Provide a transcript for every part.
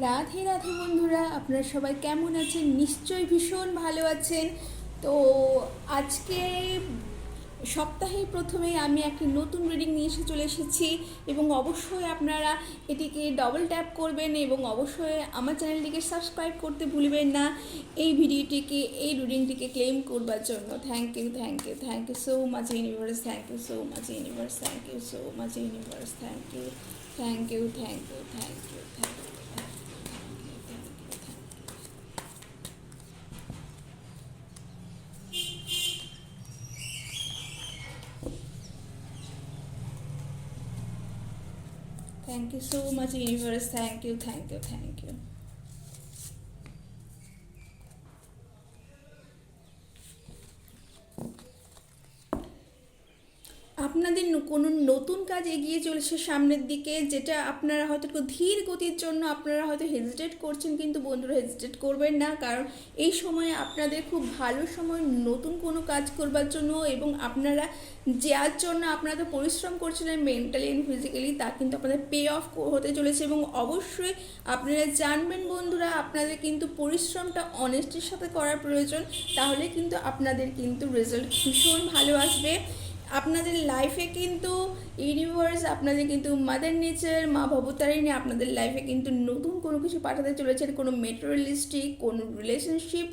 রাধে রাধে বন্ধুরা, আপনারা সবাই কেমন আছেন? নিশ্চয়ই ভীষণ ভালো আছেন। তো আজকে সপ্তাহের প্রথমে আমি একটি নতুন রিডিং নিয়ে চলে এসেছি, এবং অবশ্যই আপনারা এটিকে ডবল ট্যাপ করবেন এবং অবশ্যই আমার চ্যানেলটিকে সাবস্ক্রাইব করতে ভুলবেন না এই রিডিংটিকে ক্লেম করবার জন্য। Thank you, thank you, thank you so much universe, thank you so much universe, thank you so much universe, thank you, thank you, thank you, thank you, thank you. Thank you so much, universe. Thank you, thank you, thank you. আপনাদের কোনো নতুন কাজ এগিয়ে চলেছে সামনের দিকে, যেটা আপনারা হয়তো একটু ধীর গতির জন্য আপনারা হয়তো হেজিটেট করছেন, কিন্তু বন্ধুরা হেজিটেট করবেন না, কারণ এই সময়ে আপনাদের খুব ভালো সময় নতুন কোনো কাজ করবার জন্য, এবং আপনারা যার জন্য আপনারা পরিশ্রম করছিলেন মেন্টালি অ্যান্ড ফিজিক্যালি, তা কিন্তু আপনাদের পে অফ হতে চলেছে। এবং অবশ্যই আপনারা জানবেন বন্ধুরা, আপনাদের কিন্তু পরিশ্রমটা অনেস্টির সাথে করার প্রয়োজন, তাহলে কিন্তু আপনাদের কিন্তু রেজাল্ট ভীষণ ভালো আসবে। আপনাদের লাইফে কিন্তু ইউনিভার্স, আপনাদের কিন্তু মাদার নেচার, মা ভবতারিণী আপনাদের লাইফে কিন্তু নতুন কোনো কিছু পাঠাতে চলেছেন, কোনো মেটেরিয়ালিস্টিক কোনো রিলেশনশিপ,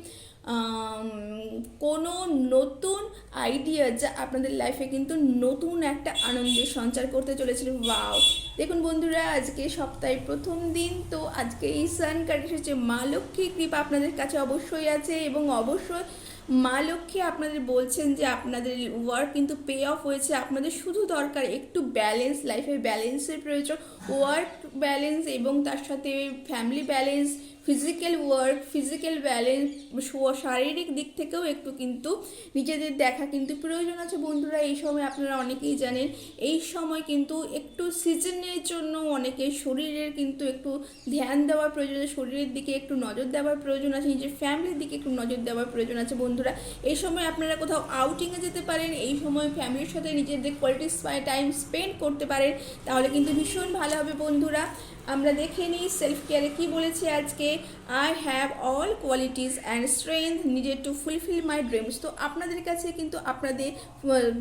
কোনো নতুন আইডিয়া, যা আপনাদের লাইফে কিন্তু নতুন একটা আনন্দের সঞ্চার করতে চলেছিল। ওয়াও, দেখুন বন্ধুরা, আজকে সপ্তাহের প্রথম দিন, তো আজকে এই সান কার্ড এসেছে। মা লক্ষ্মীর কৃপা আপনাদের কাছে অবশ্যই আছে, এবং অবশ্যই মা লক্ষ্মী আপনাদের বলছেন যে আপনাদের ওয়ার্ক কিন্তু পে অফ হয়েছে। আপনাদের শুধু দরকার একটু ব্যালেন্স, লাইফে ব্যালেন্সের প্রয়োজন, ওয়ার্ক ব্যালেন্স এবং তার সাথে family balance, physical work, physical balance, শারীরিক দিক থেকেও একটু কিন্তু নিজেদের দেখা কিন্তু প্রয়োজন আছে বন্ধুরা। এই সময় আপনারা অনেকেই জানেন, এই সময় কিন্তু একটু সিজনের জন্য অনেকের শরীরের কিন্তু একটু ধ্যান দেওয়ার প্রয়োজন আছে, শরীরের দিকে একটু নজর দেওয়ার প্রয়োজন আছে, নিজের ফ্যামিলির দিকে একটু নজর দেওয়ার প্রয়োজন আছে বন্ধুরা। এই সময় আপনারা কোথাও আউটিংয়ে যেতে পারেন, এই সময় ফ্যামিলির সাথে নিজেদের কোয়ালিটি টাইম স্পেন্ড করতে পারেন, তাহলে কিন্তু ভীষণ ভালো হবে বন্ধুরা। আমরা দেখে নিই সেলফ কেয়ারে কী বলেছি আজকে। I have all qualities and strength needed to fulfil my dreams. তো আপনাদের কাছে কিন্তু আপনাদের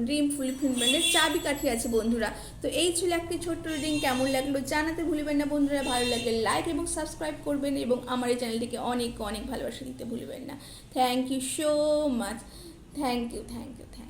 ড্রিম ফুলফিলমেন্টের চাবিকাঠি আছে বন্ধুরা। তো এই ছিল একটি ছোট্ট রিডিং, কেমন লাগলো জানাতে ভুলবেন না বন্ধুরা। ভালো লাগলে লাইক এবং সাবস্ক্রাইব করবেন, এবং আমার এই চ্যানেলটিকে অনেক অনেক ভালোবাসা দিতে ভুলবেন না। Thank you so much, thank you, thank you, thank you.